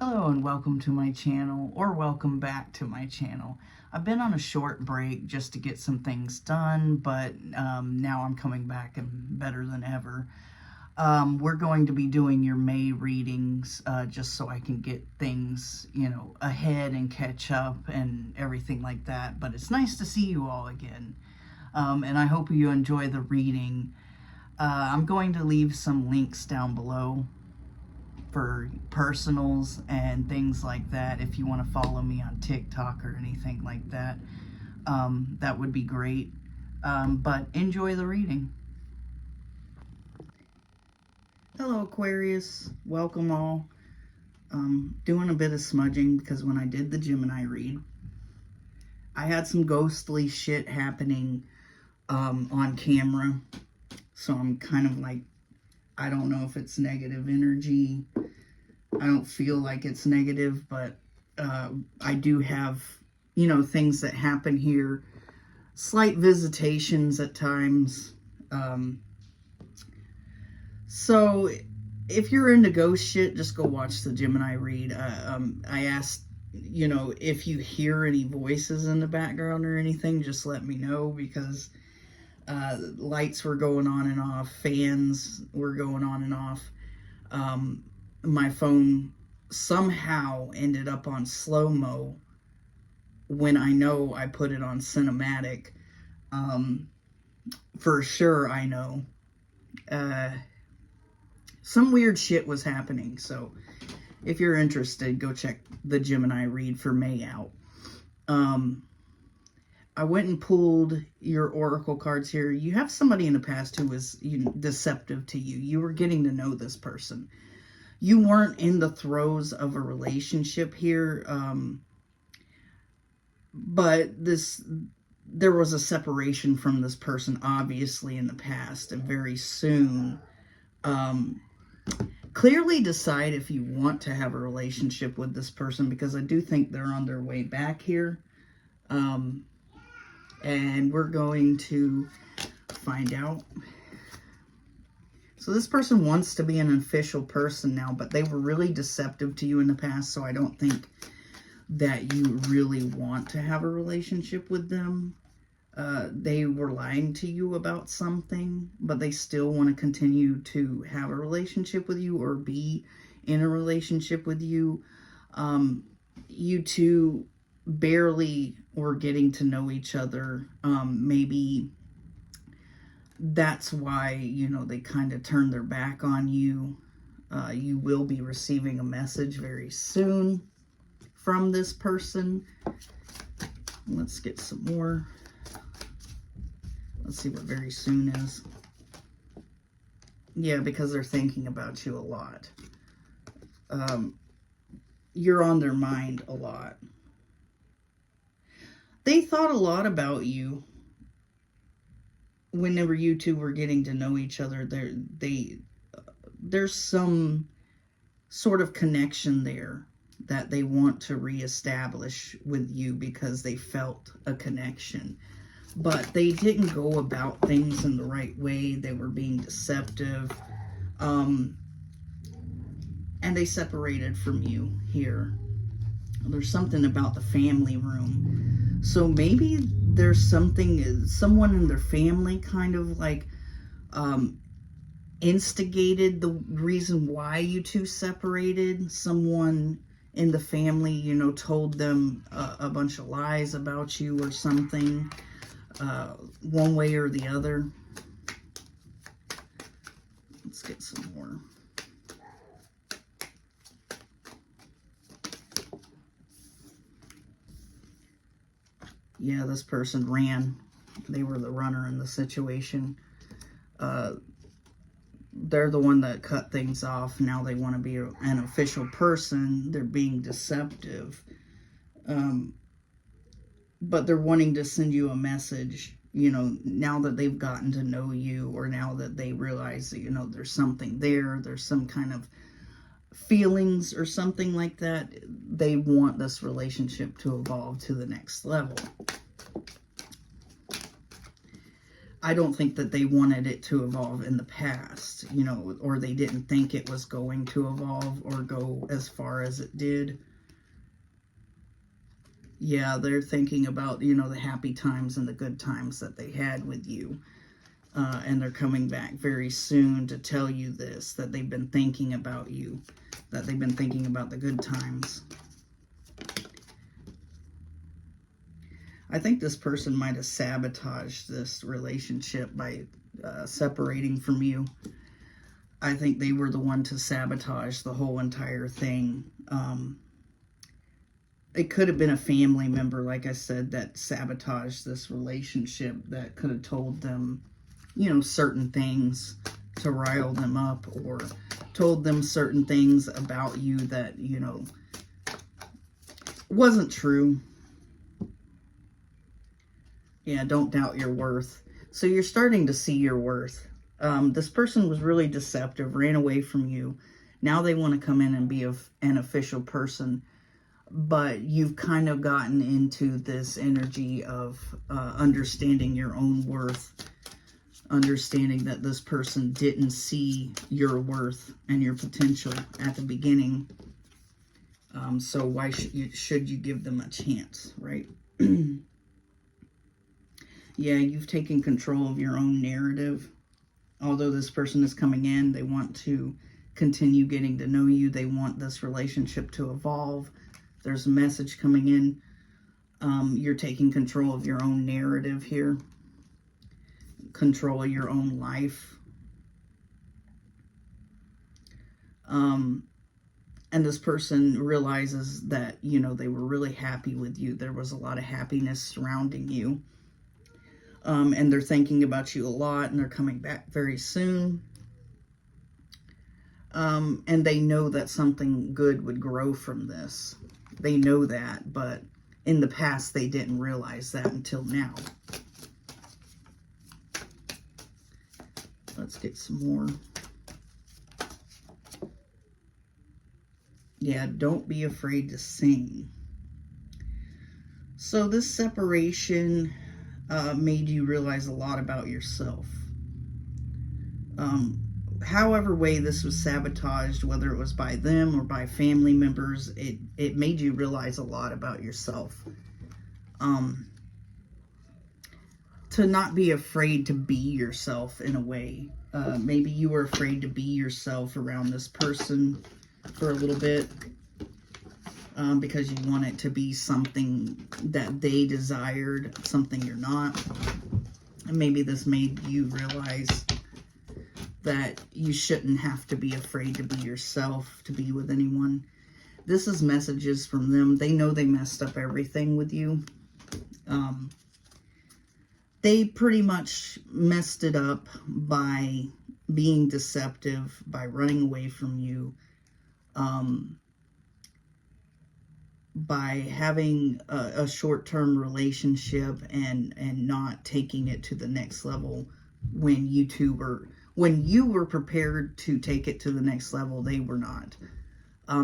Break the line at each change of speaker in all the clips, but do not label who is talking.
Hello and welcome to my channel, or welcome back to my channel. I've been on a short break just to get some things done, but now I'm coming back and better than ever. We're going to be doing your May readings just so I can get things, ahead and catch up and everything like that. But it's nice to see you all again, and I hope you enjoy the reading. I'm going to leave some links down below for personals and things like that. If you want to follow me on TikTok or anything like that, that would be great. But enjoy the reading. Hello Aquarius, welcome all. Doing a bit of smudging because when I did the Gemini read, I had some ghostly shit happening on camera. So I'm kind of like, I don't know if it's negative energy. I don't feel like it's negative, but I do have, things that happen here. Slight visitations at times. So if you're into ghost shit, just go watch the Gemini read. I asked, if you hear any voices in the background or anything, just let me know, because lights were going on and off, fans were going on and off. My phone somehow ended up on slow-mo when I know I put it on cinematic. For sure, I know. Some weird shit was happening, so if you're interested, go check the Gemini read for May out. I went and pulled your oracle cards here. You have somebody in the past who was deceptive to you. You were getting to know this person. You weren't in the throes of a relationship here, but there was a separation from this person, obviously, in the past, and very soon. Clearly decide if you want to have a relationship with this person, because I do think they're on their way back here. And we're going to find out. So this person wants to be an official person now, but they were really deceptive to you in the past, so I don't think that you really want to have a relationship with them. They were lying to you about something, but they still want to continue to have a relationship with you or be in a relationship with you. You two barely were getting to know each other. Maybe that's why, they kind of turned their back on you. You will be receiving a message very soon from this person. Let's get some more. Let's see what very soon is. Yeah, because they're thinking about you a lot. You're on their mind a lot. They thought a lot about you whenever you two were getting to know each other. There's some sort of connection there that they want to reestablish with you, because they felt a connection. But they didn't go about things in the right way. They were being deceptive. And they separated from you here. There's something about the family room. So maybe there's someone in their family kind of like instigated the reason why you two separated. Someone in the family, told them a bunch of lies about you or something, one way or the other. Let's get some more. Yeah, this person ran. They were the runner in the situation. They're the one that cut things off. Now they want to be an official person. They're being deceptive. But they're wanting to send you a message, now that they've gotten to know you, or now that they realize that, there's something there. There's some kind of feelings or something like that. They want this relationship to evolve to the next level. I don't think that they wanted it to evolve in the past, you know, or they didn't think it was going to evolve or go as far as it did. Yeah, they're thinking about, you know, the happy times and the good times that they had with you. And they're coming back very soon to tell you this, that they've been thinking about you, that they've been thinking about the good times. I think this person might have sabotaged this relationship by separating from you. I think they were the one to sabotage the whole entire thing. It could have been a family member, like I said, that sabotaged this relationship, that could have told them, you know, certain things to rile them up, or told them certain things about you that, you know, wasn't true. Yeah, don't doubt your worth. So you're starting to see your worth. This person was really deceptive, ran away from you. Now they want to come in and be an official person. But you've kind of gotten into this energy of understanding your own worth. Understanding that this person didn't see your worth and your potential at the beginning. So why should you give them a chance, right? Yeah, you've taken control of your own narrative. Although this person is coming in, they want to continue getting to know you. They want this relationship to evolve. There's a message coming in. You're taking control of your own narrative here. Control of your own life. And this person realizes that, you know, they were really happy with you. There was a lot of happiness surrounding you. And they're thinking about you a lot, and they're coming back very soon. And they know that something good would grow from this. They know that, but in the past, they didn't realize that until now. Let's get some more. Yeah, don't be afraid to sing. So this separation made you realize a lot about yourself. However way this was sabotaged, whether it was by them or by family members, it made you realize a lot about yourself. To not be afraid to be yourself in a way. Maybe you were afraid to be yourself around this person for a little bit. Because you want it to be something that they desired, something you're not. And maybe this made you realize that you shouldn't have to be afraid to be yourself, to be with anyone. This is messages from them. They know they messed up everything with you. They pretty much messed it up by being deceptive, by running away from you, by having a short-term relationship and not taking it to the next level when you were prepared to take it to the next level. They were not.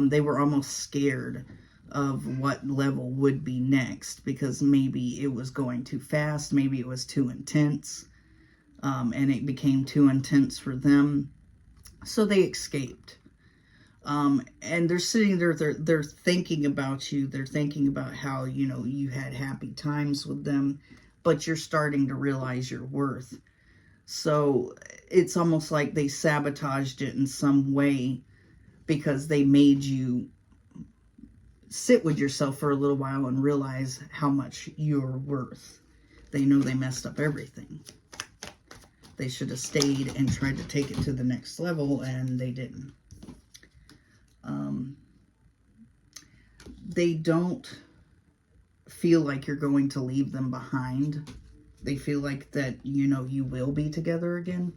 They were almost scared of what level would be next, because maybe it was going too fast, maybe it was too intense, and it became too intense for them, so they escaped. And they're sitting there, they're thinking about you, they're thinking about how, you know, you had happy times with them, but you're starting to realize your worth. So it's almost like they sabotaged it in some way, because they made you sit with yourself for a little while and realize how much you're worth. They know they messed up everything. They should have stayed and tried to take it to the next level, and they didn't. They don't feel like you're going to leave them behind. They feel like that, you know, you will be together again.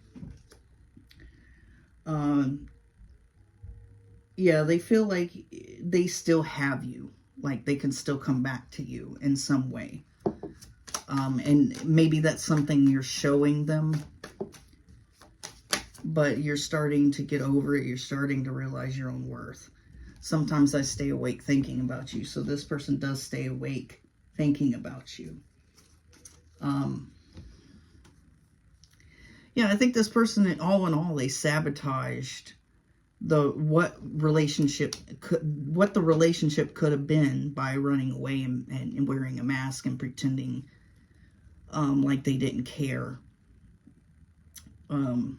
Yeah, they feel like they still have you. Like they can still come back to you in some way. And maybe that's something you're showing them. But you're starting to get over it. You're starting to realize your own worth. Sometimes I stay awake thinking about you. So this person does stay awake thinking about you. Yeah, I think this person, all in all, they sabotaged what the relationship could have been by running away and wearing a mask and pretending like they didn't care. And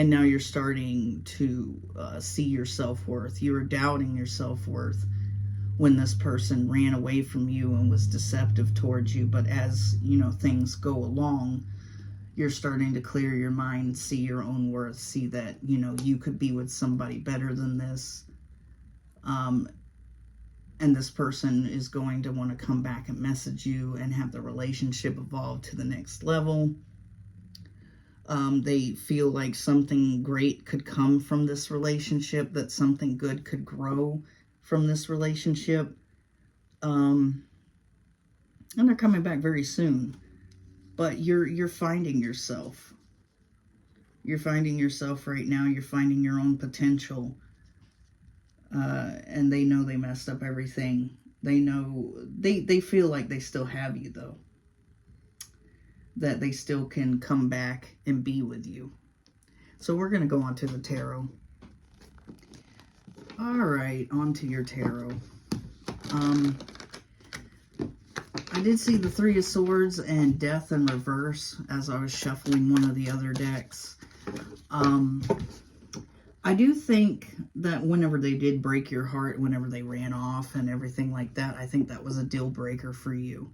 now you're starting to see your self-worth. You were doubting your self-worth when this person ran away from you and was deceptive towards you. But as, you know, things go along, you're starting to clear your mind, see your own worth, see that, you know, you could be with somebody better than this. And this person is going to want to come back and message you and have the relationship evolve to the next level. They feel like something great could come from this relationship, that something good could grow from this relationship. And they're coming back very soon. But you're finding yourself. You're finding yourself right now. You're finding your own potential. And they know they messed up everything. They know, they feel like they still have you, though. That they still can come back and be with you. So we're going to go on to the tarot. All right, on to your tarot. I did see the Three of Swords and Death in reverse as I was shuffling one of the other decks. I do think that whenever they did break your heart, whenever they ran off and everything like that, I think that was a deal breaker for you.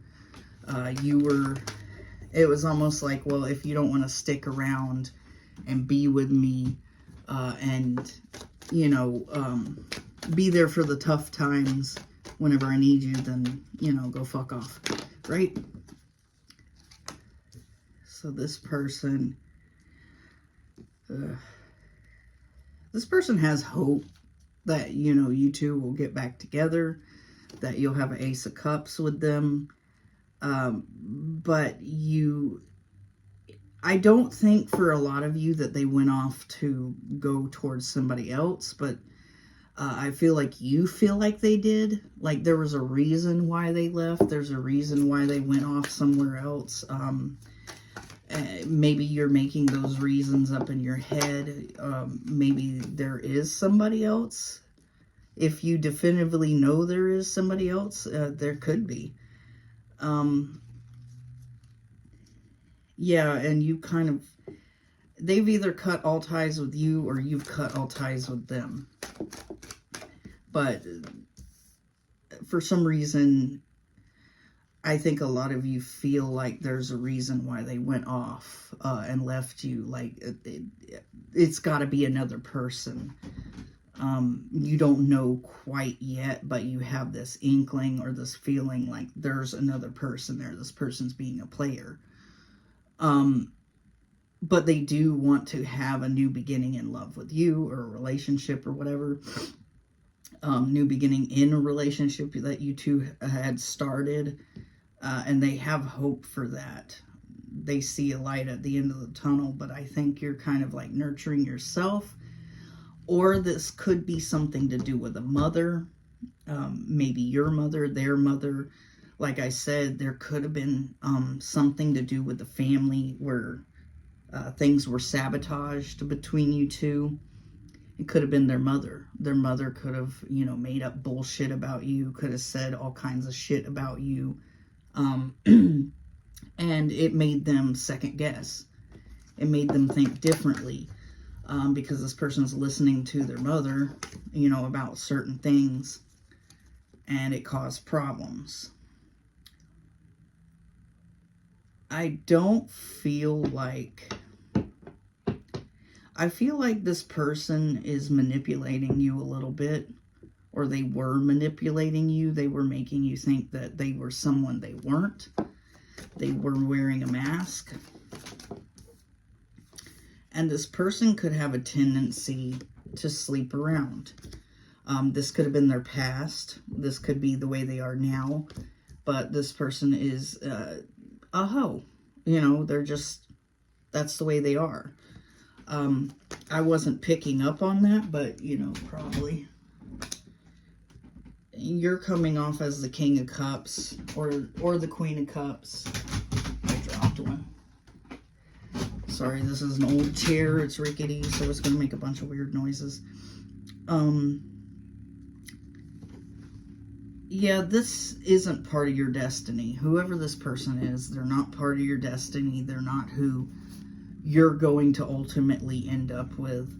It was almost like, well, if you don't want to stick around and be with me and, you know, be there for the tough times whenever I need you, then, you know, go fuck off, right? So this person has hope that, you know, you two will get back together, that you'll have an Ace of Cups with them. But I don't think for a lot of you that they went off to go towards somebody else, but I feel like you feel like they did. Like there was a reason why they left. There's a reason why they went off somewhere else. Maybe you're making those reasons up in your head. Maybe there is somebody else. If you definitively know there is somebody else, there could be. Yeah, and you kind of, they've either cut all ties with you or you've cut all ties with them. But for some reason, I think a lot of you feel like there's a reason why they went off and left you. Like it's got to be another person. You don't know quite yet, but you have this inkling or this feeling like there's another person there. This person's being a player. But they do want to have a new beginning in love with you or a relationship or whatever. New beginning in a relationship that you two had started. And they have hope for that. They see a light at the end of the tunnel, but I think you're kind of like nurturing yourself. Or this could be something to do with a mother, maybe your mother, their mother. Like I said, there could have been something to do with the family where things were sabotaged between you two. It could have been their mother. Their mother could have, you know, made up bullshit about you, could have said all kinds of shit about you. And it made them second guess. It made them think differently. Because this person's listening to their mother, you know, about certain things, and it caused problems. I feel like this person is manipulating you a little bit, or they were manipulating you. They were making you think that they were someone they weren't. They were wearing a mask. And this person could have a tendency to sleep around. This could have been their past. This could be the way they are now. But this person is a hoe. You know, they're just, that's the way they are. I wasn't picking up on that, but, you know, probably. You're coming off as the King of Cups or the Queen of Cups. I dropped one. Sorry, this is an old chair. It's rickety, so it's going to make a bunch of weird noises. Yeah, this isn't part of your destiny. Whoever this person is, they're not part of your destiny. They're not who you're going to ultimately end up with,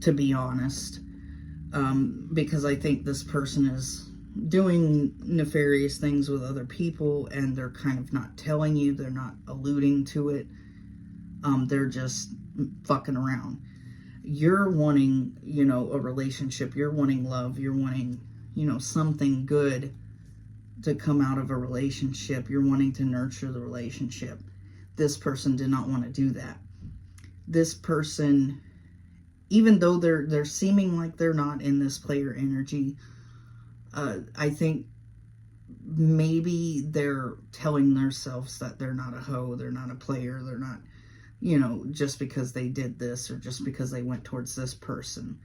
to be honest. Because I think this person is doing nefarious things with other people, and they're kind of not telling you. They're not alluding to it. They're just fucking around. You're wanting, you know, a relationship. You're wanting love. You're wanting, you know, something good to come out of a relationship. You're wanting to nurture the relationship. This person did not want to do that. This person, even though they're seeming like they're not in this player energy, I think maybe they're telling themselves that they're not a hoe, they're not a player, they're not, you know, just because they did this or just because they went towards this person.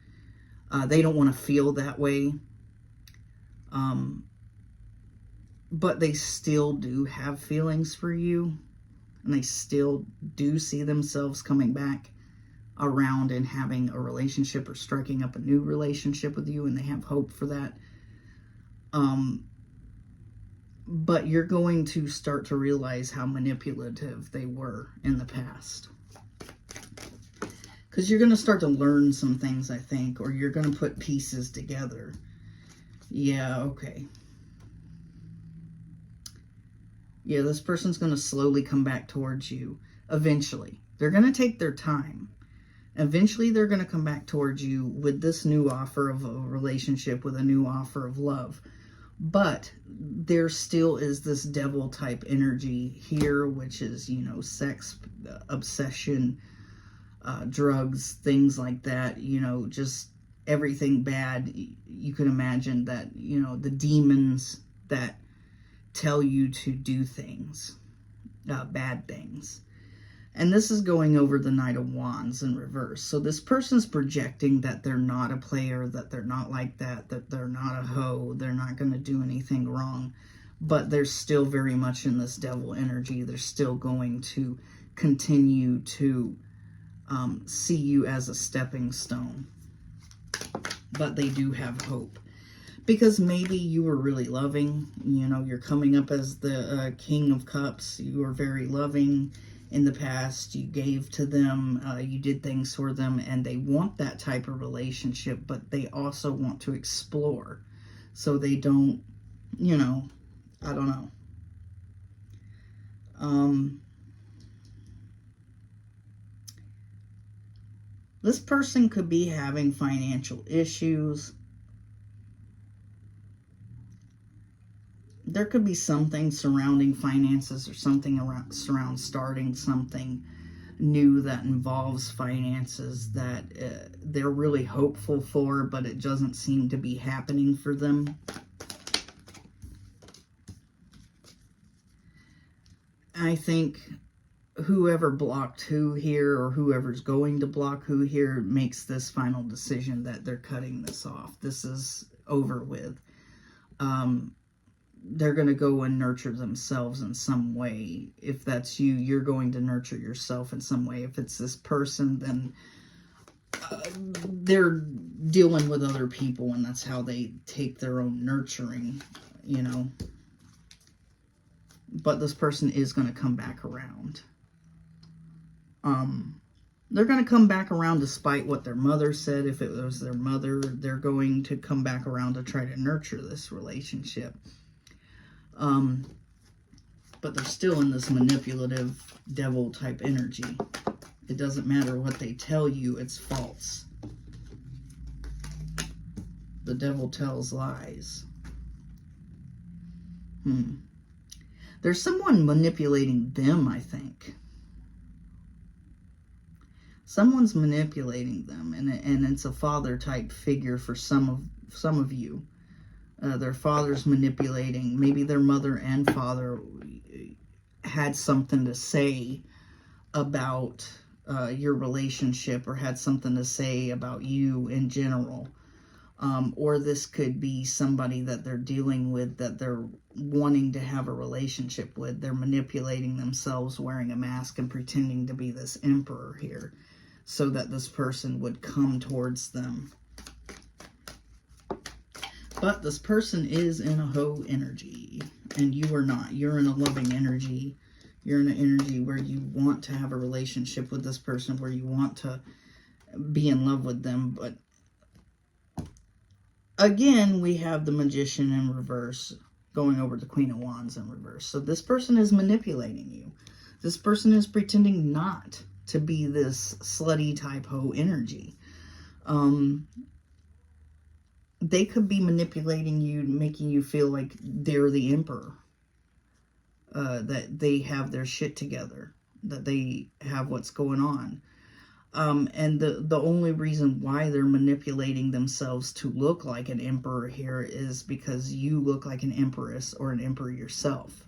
They don't want to feel that way. But they still do have feelings for you, and they still do see themselves coming back around and having a relationship or striking up a new relationship with you, and they have hope for that. But you're going to start to realize how manipulative they were in the past. Because you're going to start to learn some things, I think, or you're going to put pieces together. Yeah, okay. Yeah, this person's going to slowly come back towards you. Eventually. They're going to take their time. Eventually, they're going to come back towards you with this new offer of a relationship, with a new offer of love. But there still is this devil type energy here, which is, you know, sex, obsession, drugs, things like that. You know, just everything bad you can imagine, that, you know, the demons that tell you to do things, bad things. And this is going over the Knight of Wands in reverse. So this person's projecting that they're not a player, that they're not like that they're not a hoe, they're not going to do anything wrong. But they're still very much in this devil energy. They're still going to continue to see you as a stepping stone. But they do have hope. Because maybe you were really loving. You know, you're coming up as the King of Cups. You were very loving. In the past, you gave to them, you did things for them, and they want that type of relationship, but they also want to explore. So they don't, you know, I don't know. This person could be having financial issues. There could be something surrounding finances, or something surround starting something new that involves finances that they're really hopeful for, but it doesn't seem to be happening for them. I think whoever blocked who here, or whoever's going to block who here, makes this final decision that they're cutting this off. This is over with. They're going to go and nurture themselves in some way. If that's you, you're going to nurture yourself in some way. If it's this person, then they're dealing with other people, and that's how they take their own nurturing, you know. But this person is going to come back around. They're going to come back around despite what their mother said. If it was their mother, they're going to come back around to try to nurture this relationship. But they're still in this manipulative devil type energy. It doesn't matter what they tell you, it's false. The devil tells lies. There's someone manipulating them, I think. Someone's manipulating them, and it's a father type figure for some of you. Their father's manipulating. Maybe their mother and father had something to say about your relationship, or had something to say about you in general. Or this could be somebody that they're dealing with, that they're wanting to have a relationship with. They're manipulating themselves, wearing a mask and pretending to be this emperor here, so that this person would come towards them. But this person is in a hoe energy, and you are not. You're in a loving energy. You're in an energy where you want to have a relationship with this person, where you want to be in love with them. But again, we have the Magician in reverse going over the Queen of Wands in reverse. So this person is manipulating you. This person is pretending not to be this slutty type hoe energy. They could be manipulating you, making you feel like they're the emperor. That they have their shit together. That they have what's going on. And the only reason why they're manipulating themselves to look like an emperor here is because you look like an empress or an emperor yourself.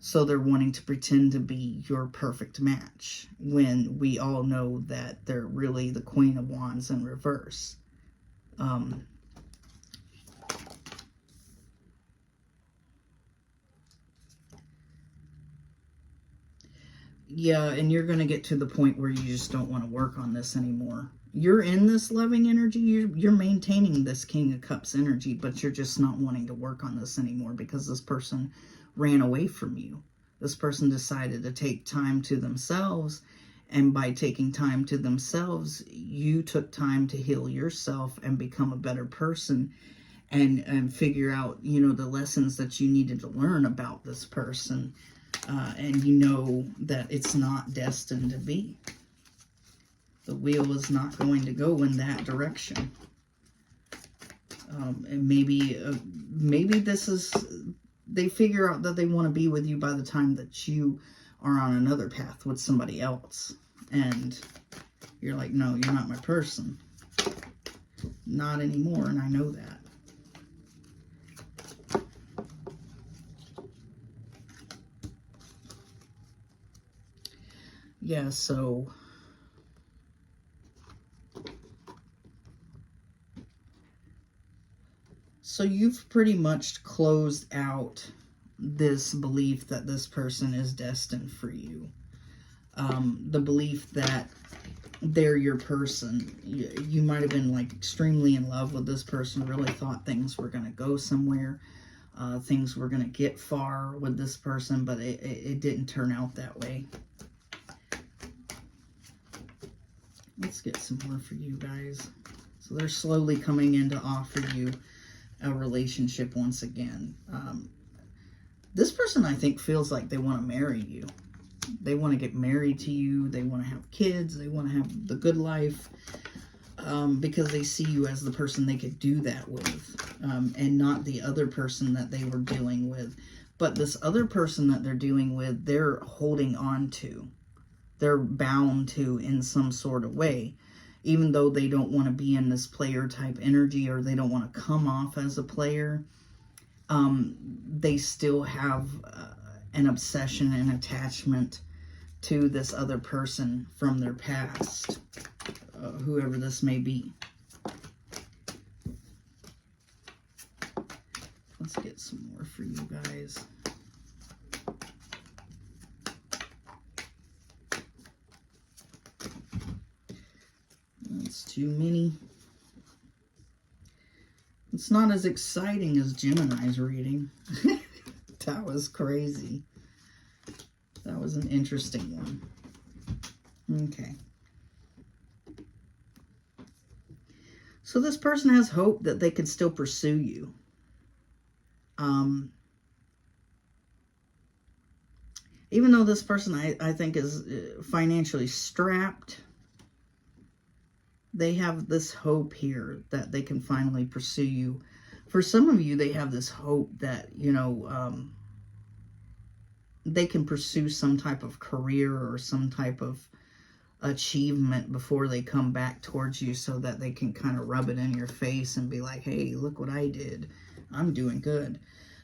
So they're wanting to pretend to be your perfect match, when we all know that they're really the Queen of Wands in reverse. Yeah, and you're going to get to the point where you just don't want to work on this anymore. You're in this loving energy. You're maintaining this King of Cups energy, but you're just not wanting to work on this anymore because this person ran away from you. This person decided to take time to themselves, and by taking time to themselves, you took time to heal yourself and become a better person, and figure out, you know, the lessons that you needed to learn about this person. And you know that it's not destined to be. The wheel is not going to go in that direction. And maybe this is, they figure out that they want to be with you by the time that you are on another path with somebody else. And you're like, no, you're not my person. Not anymore, and I know that. Yeah, so you've pretty much closed out this belief that this person is destined for you. The belief that they're your person. You might have been like extremely in love with this person, really thought things were going to go somewhere. Things were going to get far with this person, but it didn't turn out that way. Let's get some more for you guys. So they're slowly coming in to offer you a relationship once again. This person, I think, feels like they want to marry you. They want to get married to you. They want to have kids. They want to have the good life. Because they see you as the person they could do that with. And not the other person that they were dealing with. But this other person that they're dealing with, they're holding on to. They're bound to in some sort of way, even though they don't want to be in this player type energy, or they don't want to come off as a player. They still have an obsession and attachment to this other person from their past, whoever this may be. Let's get some more for you guys. That's too many. It's not as exciting as Gemini's reading. That was crazy. That was an interesting one. Okay. So this person has hope that they can still pursue you. Even though this person, I think, is financially strapped, they have this hope here that they can finally pursue you. For some of you, they have this hope that, you know, they can pursue some type of career or some type of achievement before they come back towards you, so that they can kind of rub it in your face and be like, hey, look what I did. I'm doing good.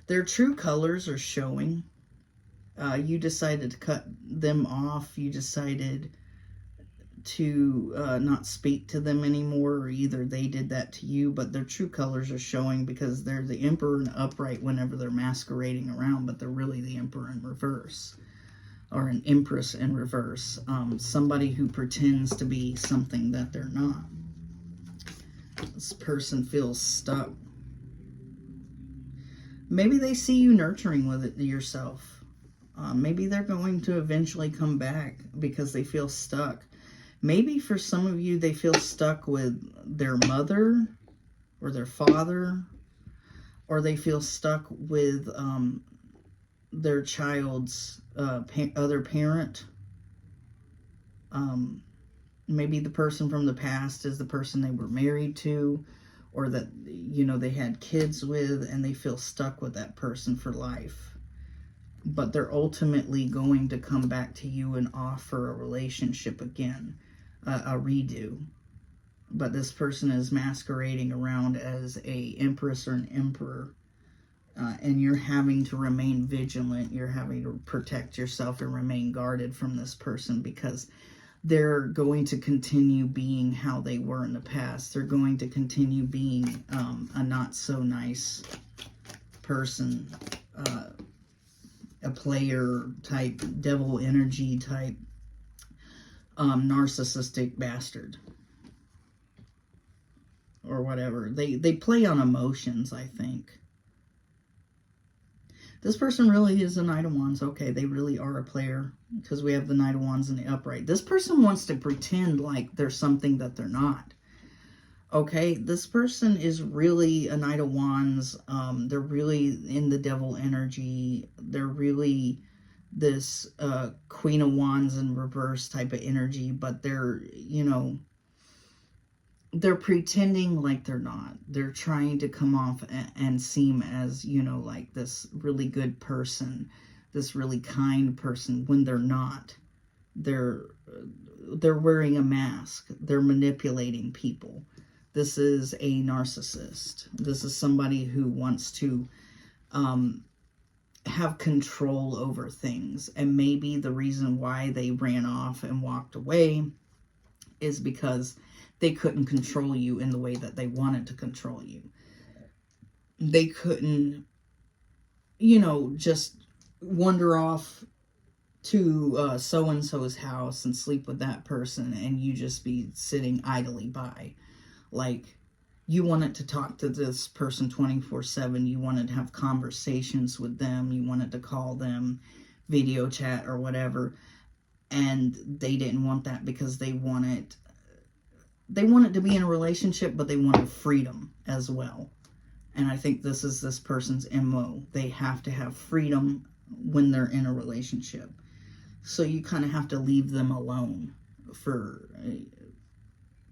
Their true colors are showing. You decided to cut them off. You decided to not speak to them anymore, or either they did that to you, but their true colors are showing because they're the Emperor in upright whenever they're masquerading around, but they're really the Emperor in reverse, or an Empress in reverse. Somebody who pretends to be something that they're not. This person feels stuck. Maybe they see you nurturing with it yourself. Maybe they're going to eventually come back because they feel stuck. Maybe for some of you, they feel stuck with their mother or their father, or they feel stuck with their child's other parent. Maybe the person from the past is the person they were married to, or that, you know, they had kids with, and they feel stuck with that person for life. But they're ultimately going to come back to you and offer a relationship again, a redo. But this person is masquerading around as a empress or an emperor, and you're having to remain vigilant. You're having to protect yourself and remain guarded from this person, because they're going to continue being how they were in the past. They're going to continue being a not so nice person, a player type, devil energy type, narcissistic bastard, or whatever. They play on emotions, I think. This person really is a Knight of Wands. Okay, they really are a player, because we have the Knight of Wands in the upright. This person wants to pretend like they're something that they're not. Okay, this person is really a Knight of Wands. They're really in the devil energy. They're really this Queen of Wands in reverse type of energy, but they're, you know, they're pretending like they're not. They're trying to come off and seem as, you know, like this really good person, this really kind person, when they're not. They're wearing a mask. They're manipulating people. This is a narcissist. This is somebody who wants to have control over things. And maybe the reason why they ran off and walked away is because they couldn't control you in the way that they wanted to control you. They couldn't, you know, just wander off to so-and-so's house and sleep with that person, and you just be sitting idly by. Like, you wanted to talk to this person 24/7. You wanted to have conversations with them. You wanted to call them, video chat or whatever. And they didn't want that, because they wanted to be in a relationship, but they wanted freedom as well. And I think this is this person's MO. They have to have freedom when they're in a relationship. So you kind of have to leave them alone for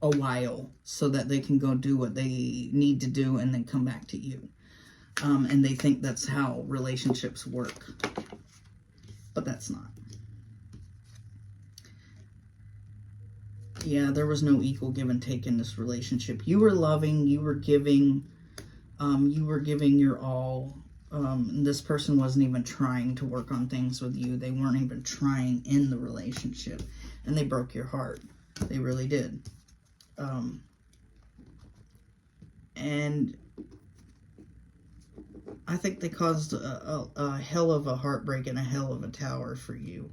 a while so that they can go do what they need to do and then come back to you. And they think that's how relationships work. But that's not. Yeah, there was no equal give and take in this relationship. You were loving, you were giving your all. This person wasn't even trying to work on things with you. They weren't even trying in the relationship. And they broke your heart. They really did. And I think they caused a hell of a heartbreak and a hell of a tower for you.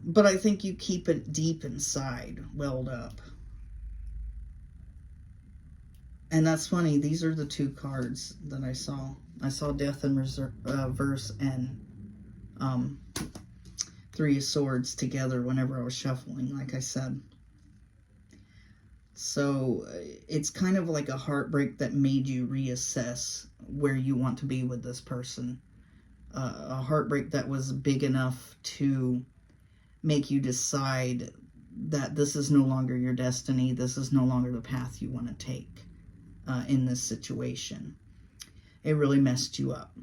But I think you keep it deep inside, welled up. And that's funny. These are the two cards that I saw. I saw Death in Reverse and Three of Swords together whenever I was shuffling, like I said. So it's kind of like a heartbreak that made you reassess where you want to be with this person. A heartbreak that was big enough to make you decide that this is no longer your destiny. This is no longer the path you want to take in this situation. It really messed you up.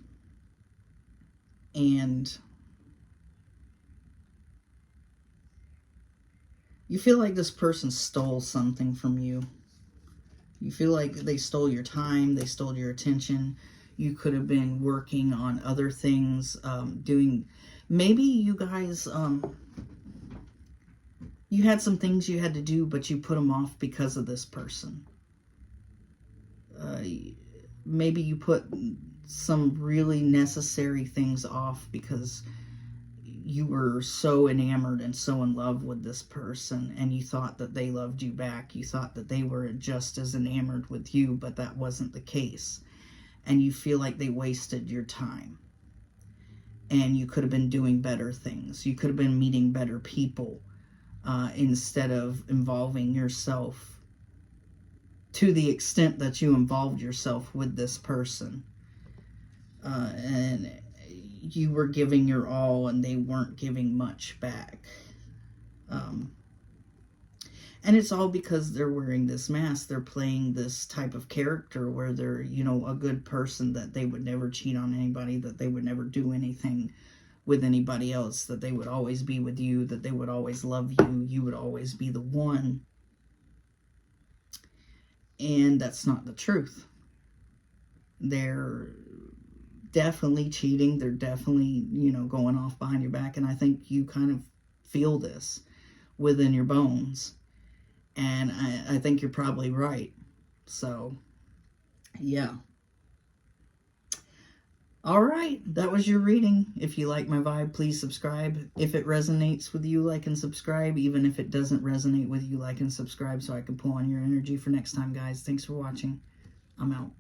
And you feel like this person stole something from you. You feel like they stole your time. They stole your attention. You could have been working on other things, doing... Maybe you guys... You had some things you had to do, but you put them off because of this person. Maybe you put some really necessary things off because you were so enamored and so in love with this person, and you thought that they loved you back. You thought that they were just as enamored with you, but that wasn't the case. And you feel like they wasted your time. And you could have been doing better things. You could have been meeting better people instead of involving yourself to the extent that you involved yourself with this person. And you were giving your all and they weren't giving much back. And it's all because they're wearing this mask. They're playing this type of character where they're, you know, a good person, that they would never cheat on anybody, that they would never do anything with anybody else, that they would always be with you, that they would always love you, you would always be the one. And that's not the truth. They're definitely cheating. They're definitely, you know, going off behind your back. And I think you kind of feel this within your bones. And I think you're probably right. So, yeah. All right, that was your reading. If you like my vibe, please subscribe. If it resonates with you, like and subscribe. Even if it doesn't resonate with you, like and subscribe so I can pull on your energy for next time, guys. Thanks for watching. I'm out.